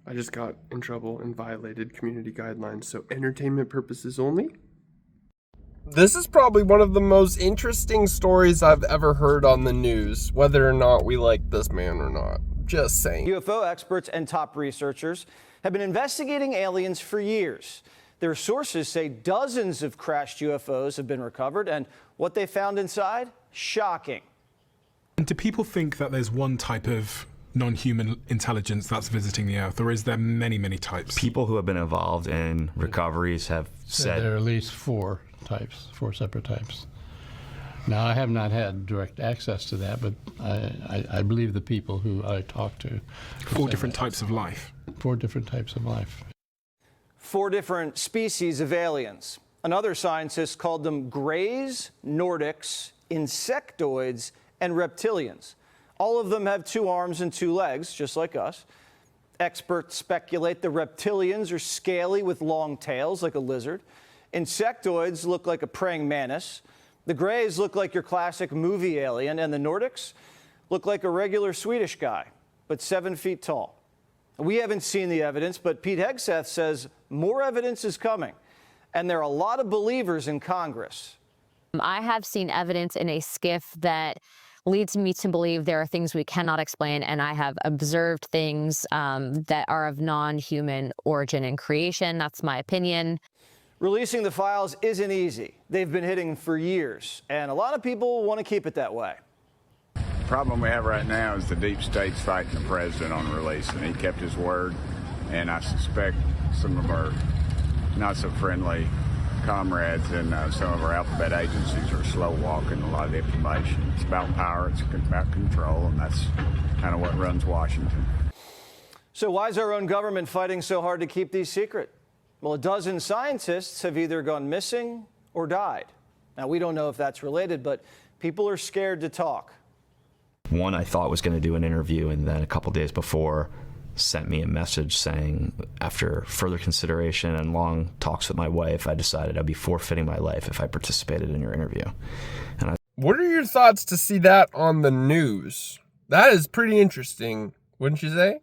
I just got in trouble and violated community guidelines, so entertainment purposes only. This is probably one of the most interesting stories I've ever heard on the news, whether or not we like this man or not. Just saying. UFO experts and top researchers have been investigating aliens for years. Their sources say dozens of crashed UFOs have been recovered, and what they found inside? Shocking. And do people think that there's one type of non-human intelligence that's visiting the Earth, or is there many, many types? People who have been involved in recoveries have said there are at least four separate types. Now, I have not had direct access to that, but I believe the people who I talked to. Four different types of life. 4 different types of life. 4 different species of aliens. Another scientist called them Greys, Nordics, Insectoids, and Reptilians. All of them have 2 arms and 2 legs, just like us. Experts speculate the reptilians are scaly with long tails like a lizard. Insectoids look like a praying mantis. The Greys look like your classic movie alien, and the Nordics look like a regular Swedish guy, but 7 feet tall. We haven't seen the evidence, but Pete Hegseth says more evidence is coming, and there are a lot of believers in Congress. I have seen evidence in a skiff that leads me to believe there are things we cannot explain, and I have observed things that are of non-human origin and creation. That's my opinion. Releasing the files isn't easy. They've been hidden for years, and a lot of people want to keep it that way. The problem we have right now is the deep state's fighting the president on release, and he kept his word, and I suspect some of our not so friendly comrades in some of our alphabet agencies are slow walking a lot of the information. It's about power, it's about control, and that's kind of what runs Washington. So why is our own government fighting so hard to keep these secret? Well, a dozen scientists have either gone missing or died. Now, we don't know if that's related, but people are scared to talk. one I thought was going to do an interview, and then a couple days before sent me a message saying, after further consideration and long talks with my wife, I decided I'd be forfeiting my life if I participated in your interview. What are your thoughts to see that on the news? That is pretty interesting, wouldn't you say?